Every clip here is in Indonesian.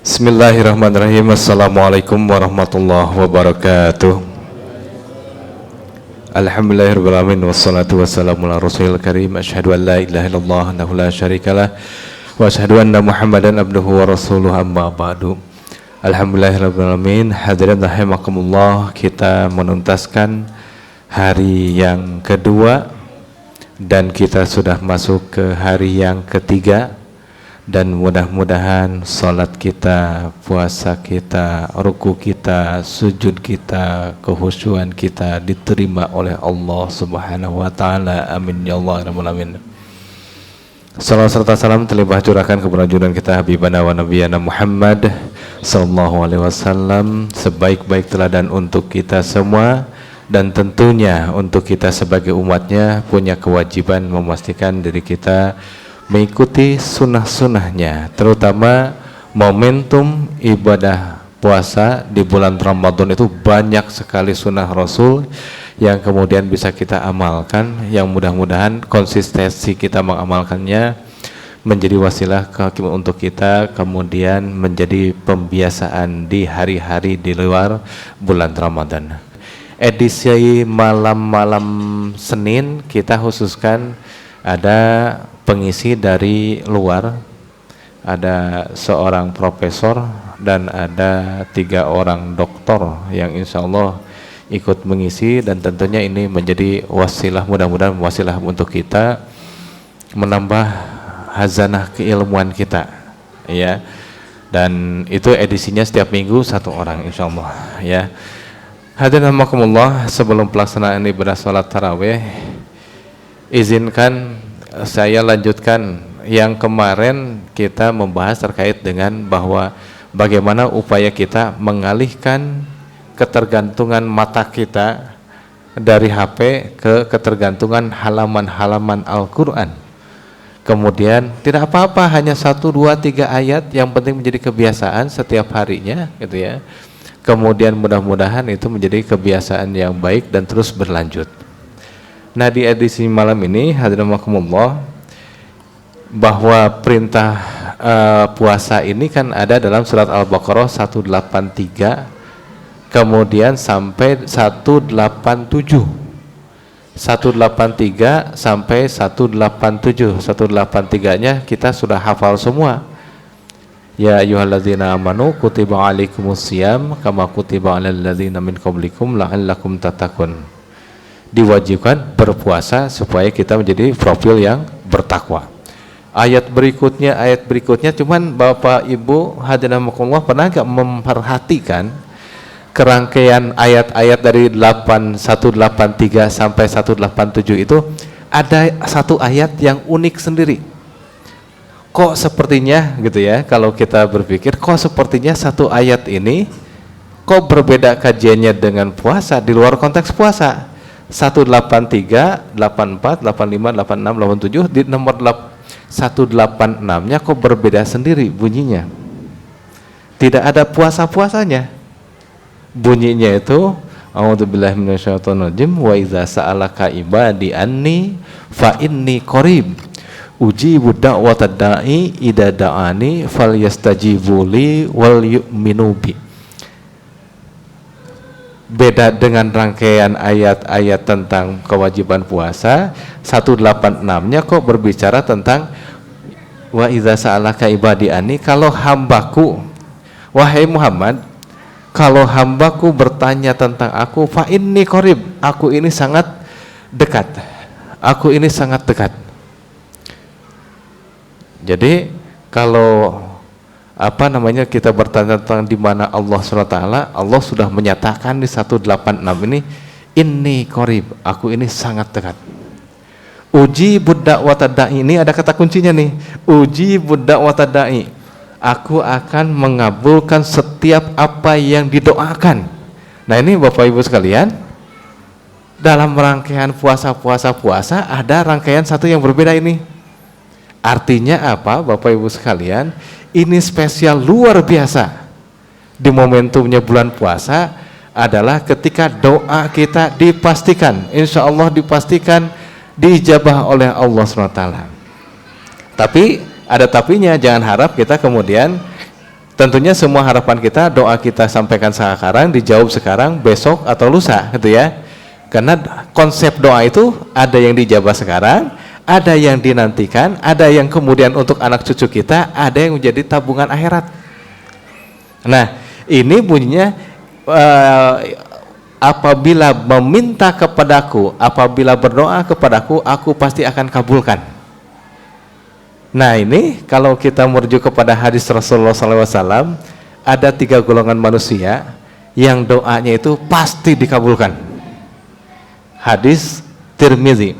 Bismillahirrahmanirrahim. Assalamualaikum warahmatullahi wabarakatuh. Alhamdulillahirrahmanirrahim. Wassalatu wassalamu ala rasulil karim. Asyhadu an la ilaha illallah annahu la syarikalah wa asyhadu anna muhammadan abduhu wa rasuluh, amma ba'du. Alhamdulillahirrahmanirrahim. Hadirin rahimakumullah, kita menuntaskan hari yang kedua dan kita sudah masuk ke hari yang ketiga. Dan mudah-mudahan salat kita, puasa kita, ruku kita, sujud kita, kehusyuan kita diterima oleh Allah Subhanahu wa taala. Amin ya Allah rabbal alamin. Salam serta salam terlimpah curahkan kepada junjungan kita Habibana wa Nabiyana Muhammad sallallahu alaihi wasallam, sebaik-baik teladan untuk kita semua, dan tentunya untuk kita sebagai umatnya punya kewajiban memastikan diri kita mengikuti sunnah-sunnahnya, terutama momentum ibadah puasa di bulan Ramadan itu banyak sekali sunnah Rasul yang kemudian bisa kita amalkan, yang mudah-mudahan konsistensi kita mengamalkannya menjadi wasilah untuk kita kemudian menjadi pembiasaan di hari-hari di luar bulan Ramadan. Edisi malam-malam Senin kita khususkan ada pengisi dari luar, ada seorang profesor dan ada 3 orang doktor yang insya Allah ikut mengisi, dan tentunya ini menjadi wasilah, mudah-mudahan wasilah untuk kita menambah hazanah keilmuan kita, ya. Dan itu edisinya setiap minggu 1 orang insya Allah, ya. Hadirin rahimakumullah, sebelum pelaksanaan ibadah salat tarawih, izinkan saya lanjutkan yang kemarin kita membahas terkait dengan bahwa bagaimana upaya kita mengalihkan ketergantungan mata kita dari HP ke ketergantungan halaman-halaman Al-Quran. Kemudian tidak apa-apa, hanya 1, 2, 3 ayat, yang penting menjadi kebiasaan setiap harinya, gitu ya. Kemudian mudah-mudahan itu menjadi kebiasaan yang baik dan terus berlanjut. Nah, di edisi malam ini hadirin rahimakumullah, bahwa perintah puasa ini kan ada dalam surat Al-Baqarah 183 kemudian sampai 187. 183 sampai 187. 183-nya kita sudah hafal semua. Ya ayyuhalladzina amanu kutiba alaikumusiyam kama kutiba alal ladzina min qablikum la'allakum tattaqun. Diwajibkan berpuasa supaya kita menjadi profil yang bertakwa. Ayat berikutnya cuman Bapak Ibu hadirin rahimakumullah pernah enggak memperhatikan kerangkaian ayat-ayat dari 183 sampai 187 itu ada satu ayat yang unik sendiri. Kok sepertinya gitu ya, kalau kita berpikir kok sepertinya satu ayat ini kok berbeda kajiannya dengan puasa di luar konteks puasa. 183, 84, 85, 86, 87 di nomor 186-nya kok berbeda sendiri bunyinya. Tidak ada puasa-puasanya. Bunyinya itu a'udzubillahi minasyaitonirrajim wa idza sa'alaka ibadi anni fa inni qarib ujibu da'watad da'i idza da'ani falyastajibu li wal yu'minu bi. Beda dengan rangkaian ayat-ayat tentang kewajiban puasa, 186-nya kok berbicara tentang wa idza sa'alaka ibadi anni, kalau hambaku, wahai Muhammad, kalau hambaku bertanya tentang aku, fa inni qarib, aku ini sangat dekat. Aku ini sangat dekat. Jadi kalau kita bertanya tentang di mana Allah SWT, Allah sudah menyatakan di 186 ini, inni qarib, aku ini sangat dekat. Uji buddha watada'i, ini ada kata kuncinya nih, uji buddha watada'i, aku akan mengabulkan setiap apa yang didoakan. Nah ini Bapak Ibu sekalian, dalam rangkaian puasa ada rangkaian satu yang berbeda ini. Artinya apa Bapak Ibu sekalian? Ini spesial luar biasa di momentumnya bulan puasa adalah ketika doa kita dipastikan, insya Allah dipastikan diijabah oleh Allah SWT. Tapi ada tapinya, jangan harap kita kemudian Tentunya semua harapan kita, doa kita sampaikan sekarang, dijawab sekarang, besok atau lusa, gitu ya. Karena konsep doa itu ada yang dijawab sekarang, ada yang dinantikan, ada yang kemudian untuk anak cucu kita, ada yang menjadi tabungan akhirat. Nah, ini bunyinya apabila meminta kepadaku, apabila berdoa kepadaku, aku pasti akan kabulkan. Nah, ini kalau kita merujuk kepada hadis Rasulullah SAW, ada 3 golongan manusia yang doanya itu pasti dikabulkan. Hadis Tirmizi.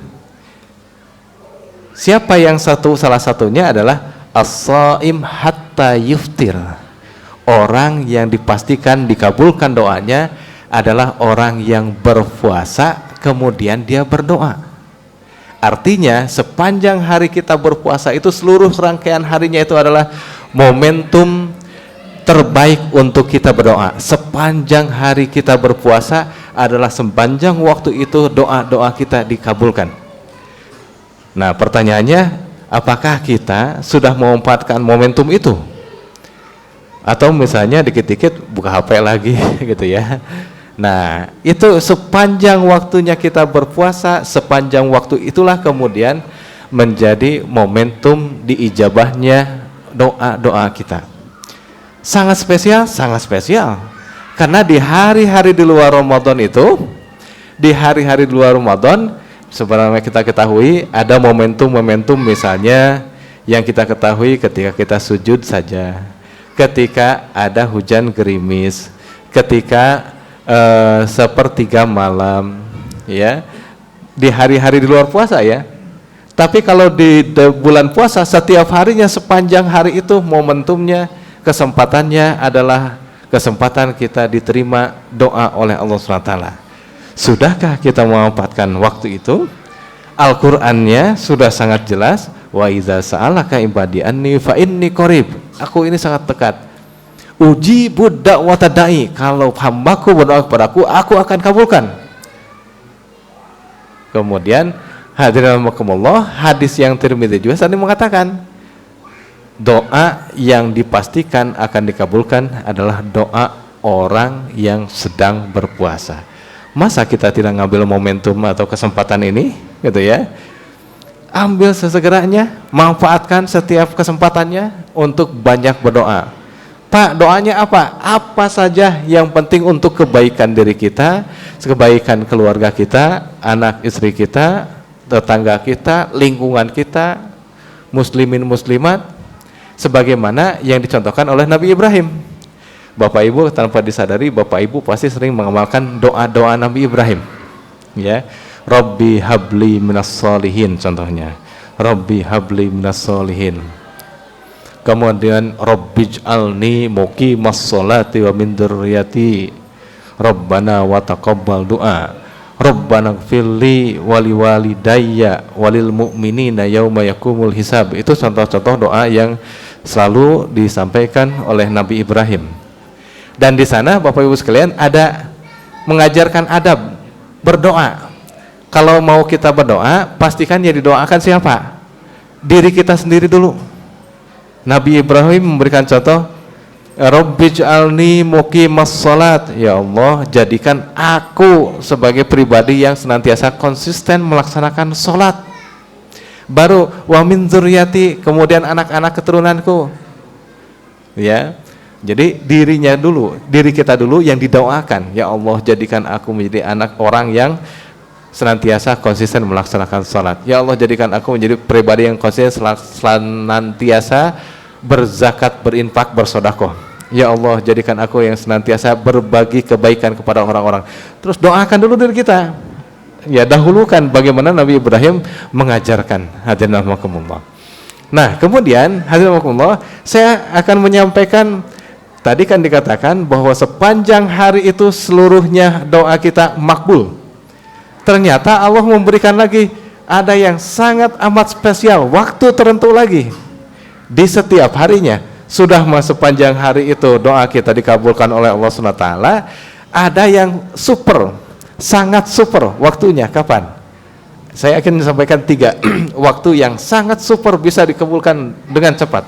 Siapa yang salah satunya adalah as-shaim hatta yuftir. Orang yang dipastikan dikabulkan doanya adalah orang yang berpuasa kemudian dia berdoa. Artinya sepanjang hari kita berpuasa itu seluruh rangkaian harinya itu adalah momentum terbaik untuk kita berdoa. Sepanjang hari kita berpuasa adalah sepanjang waktu itu doa-doa kita dikabulkan. Nah, pertanyaannya, apakah kita sudah memanfaatkan momentum itu? Atau misalnya dikit-dikit buka HP lagi gitu ya. Nah, itu sepanjang waktunya kita berpuasa, sepanjang waktu itulah kemudian menjadi momentum diijabahnya doa-doa kita. Sangat spesial, sangat spesial. Karena di hari-hari di luar Ramadan itu, di hari-hari di luar Ramadan, sebenarnya kita ketahui ada momentum-momentum misalnya yang kita ketahui ketika kita sujud saja, ketika ada hujan gerimis, ketika sepertiga malam, ya, di hari-hari di luar puasa ya. Tapi kalau di bulan puasa setiap harinya sepanjang hari itu momentumnya, kesempatannya adalah kesempatan kita diterima doa oleh Allah SWT. Sudahkah kita memanfaatkan waktu itu? Al-Qur'annya sudah sangat jelas, wa iza sa'alaka ibadi anni fa inni qarib. Aku ini sangat dekat. Uji budak watadai, kalau hambaku berdoa kepadaku, aku akan kabulkan. Kemudian hadirin rahimakumullah, hadis yang Tirmidzi juga tadi mengatakan doa yang dipastikan akan dikabulkan adalah doa orang yang sedang berpuasa. Masa kita tidak ngambil momentum atau kesempatan ini, gitu ya? Ambil sesegeranya, manfaatkan setiap kesempatannya untuk banyak berdoa. Pak, doanya apa? Apa saja yang penting untuk kebaikan diri kita, kebaikan keluarga kita, anak istri kita, tetangga kita, lingkungan kita, muslimin muslimat, sebagaimana yang dicontohkan oleh Nabi Ibrahim. Bapak Ibu tanpa disadari, Bapak Ibu pasti sering mengamalkan doa-doa Nabi Ibrahim. Ya, Rabbi habli minas solihin contohnya. Rabbi habli minas solihin. Kemudian Rabbij'alni muqimas sholati wa min dzurriyyati. Rabbana wa taqabbal du'a. Rabbana ighfirli wa liwalidayya walil mu'minina yauma yaqumul hisab. Itu contoh-contoh doa yang selalu disampaikan oleh Nabi Ibrahim. Dan di sana Bapak Ibu sekalian ada mengajarkan adab berdoa. Kalau mau kita berdoa, pastikan yang didoakan siapa? Diri kita sendiri dulu. Nabi Ibrahim memberikan contoh, Rabbij'alni muqimas shalat. Ya Allah, jadikan aku sebagai pribadi yang senantiasa konsisten melaksanakan sholat. Baru wa min dzurriyyati, kemudian anak-anak keturunanku. Ya. Jadi dirinya dulu, diri kita dulu yang didoakan. Ya Allah, jadikan aku menjadi anak orang yang senantiasa konsisten melaksanakan sholat. Ya Allah, jadikan aku menjadi pribadi yang konsisten senantiasa berzakat, berinfak, bersedekah. Ya Allah, jadikan aku yang senantiasa berbagi kebaikan kepada orang-orang. Terus doakan dulu diri kita. Ya, dahulukan bagaimana Nabi Ibrahim mengajarkan. Hadirin rahimakumullah. Nah, kemudian hadirin rahimakumullah, saya akan menyampaikan, tadi kan dikatakan bahwa sepanjang hari itu seluruhnya doa kita makbul. Ternyata Allah memberikan lagi ada yang sangat amat spesial, waktu tertentu lagi. Di setiap harinya, sudah sepanjang hari itu doa kita dikabulkan oleh Allah SWT. Ada yang super, sangat super waktunya. Kapan? Saya akan sampaikan 3 waktu yang sangat super bisa dikabulkan dengan cepat.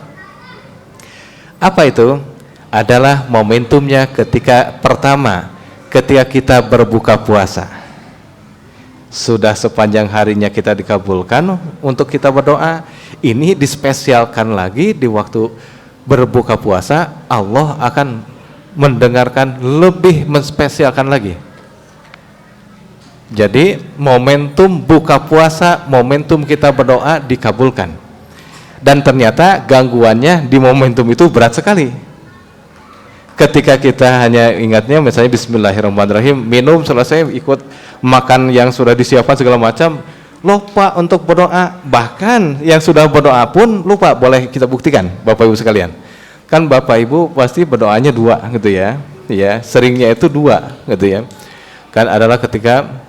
Apa itu? adalah momentumnya ketika pertama, ketika kita berbuka puasa. Sudah sepanjang harinya kita dikabulkan untuk kita berdoa, ini dispesialkan lagi di waktu berbuka puasa, Allah akan mendengarkan, lebih menspesialkan lagi. Jadi momentum buka puasa, momentum kita berdoa dikabulkan. Dan ternyata gangguannya di momentum itu berat sekali. Ketika kita hanya ingatnya misalnya bismillahirrahmanirrahim, minum selesai ikut makan yang sudah disiapkan segala macam, lupa untuk berdoa. Bahkan yang sudah berdoa pun lupa. Boleh kita buktikan Bapak Ibu sekalian. Kan Bapak Ibu pasti berdoanya dua gitu ya. Ya, seringnya itu dua gitu ya. Kan adalah ketika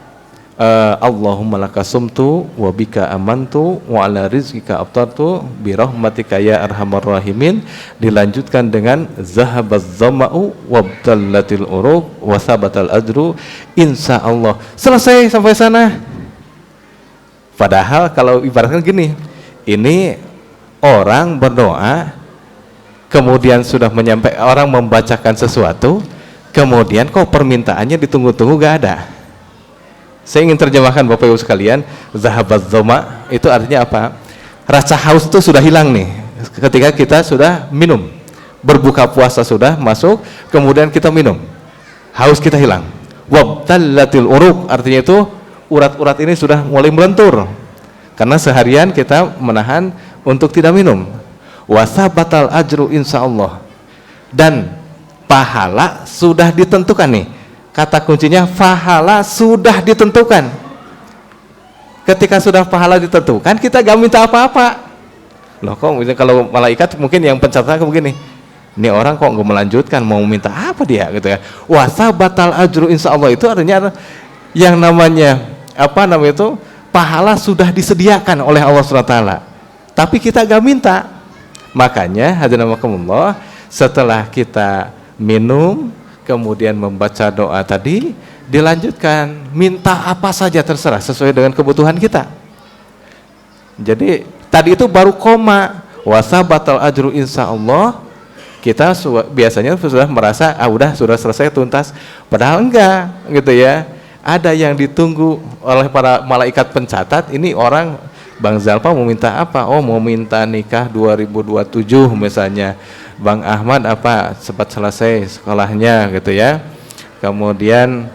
Allahumma laka sumtu wa bika amantu wa ala rizqika aftartu bi rahmatika ya arhamar rahimin, dilanjutkan dengan zahabaz zama'u wabtallatil uruq wa sabatal ajru insyaallah. Selesai sampai sana. Padahal kalau ibaratkan gini, ini orang berdoa kemudian sudah menyampaikan, orang membacakan sesuatu, kemudian kok permintaannya ditunggu-tunggu gak ada. Saya ingin terjemahkan Bapak Ibu sekalian, zahabaz zama itu artinya apa? Rasa haus itu sudah hilang nih ketika kita sudah minum. Berbuka puasa sudah masuk, kemudian kita minum. Haus kita hilang. Wabtallatil uruq artinya itu urat-urat ini sudah mulai melentur. Karena seharian kita menahan untuk tidak minum. Wasabatal ajru insyaallah. Dan pahala sudah ditentukan nih. Kata kuncinya pahala sudah ditentukan. Ketika sudah pahala ditentukan, kita gak minta apa-apa. Loh kok kalau malaikat mungkin yang pencatatan begini, ini orang kok gak melanjutkan, mau minta apa dia gitu ya. Wasabatal ajru insyaallah itu artinya yang namanya apa namanya itu pahala sudah disediakan oleh Allah SWT. Tapi kita gak minta. Makanya hadirin rahimakumullah, setelah kita minum kemudian membaca doa tadi, dilanjutkan minta apa saja terserah sesuai dengan kebutuhan kita. Jadi tadi itu baru koma, wasabatal ajru insyaallah. Kita biasanya sudah merasa sudah selesai tuntas, padahal enggak gitu ya. Ada yang ditunggu oleh para malaikat pencatat. Ini orang Bang Zalpa mau minta apa? Oh, mau minta nikah 2027 misalnya. Bang Ahmad cepat selesai sekolahnya gitu ya. Kemudian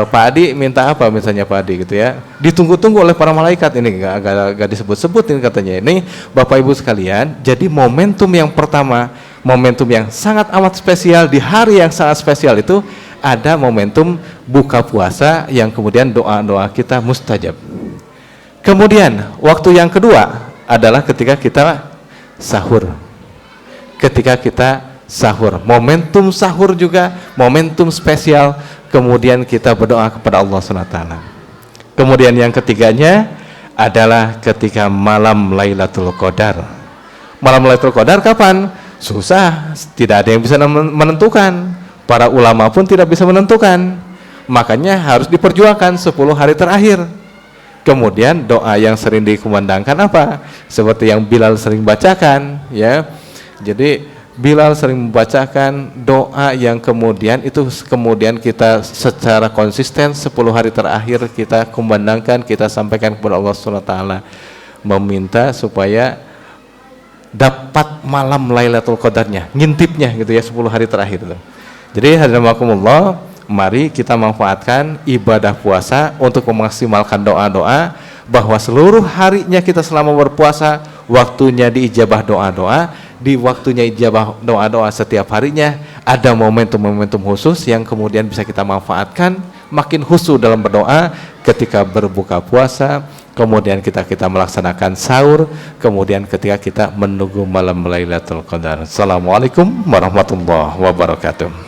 Pak Adi minta apa misalnya Pak Adi gitu ya. Ditunggu-tunggu oleh para malaikat, ini gak disebut-sebut ini katanya. Ini Bapak Ibu sekalian, jadi momentum yang pertama, momentum yang sangat amat spesial di hari yang sangat spesial itu ada momentum buka puasa yang kemudian doa-doa kita mustajab. Kemudian waktu yang kedua adalah ketika kita sahur. Ketika kita sahur, momentum sahur juga momentum spesial, kemudian kita berdoa kepada Allah SWT. Kemudian yang ketiganya adalah ketika malam Lailatul Qadar. Malam Lailatul Qadar kapan? Susah, tidak ada yang bisa menentukan. Para ulama pun tidak bisa menentukan. Makanya harus diperjuangkan 10 hari terakhir. Kemudian doa yang sering dikumandangkan apa? Seperti yang Bilal sering bacakan, ya. Jadi Bilal sering membacakan doa yang kemudian kita secara konsisten 10 hari terakhir kita kumandangkan, kita sampaikan kepada Allah SWT, meminta supaya dapat malam Lailatul Qadarnya, ngintipnya gitu ya 10 hari terakhir itu. Jadi hadirin rahimakumullah, mari kita manfaatkan ibadah puasa untuk memaksimalkan doa-doa, bahwa seluruh harinya kita selama berpuasa waktunya diijabah doa-doa. Di waktunya ijabah doa-doa setiap harinya ada momentum-momentum khusus yang kemudian bisa kita manfaatkan, makin khusyuk dalam berdoa ketika berbuka puasa, kemudian kita melaksanakan sahur, kemudian ketika kita menunggu malam Lailatul Qadar. Assalamualaikum warahmatullahi wabarakatuh.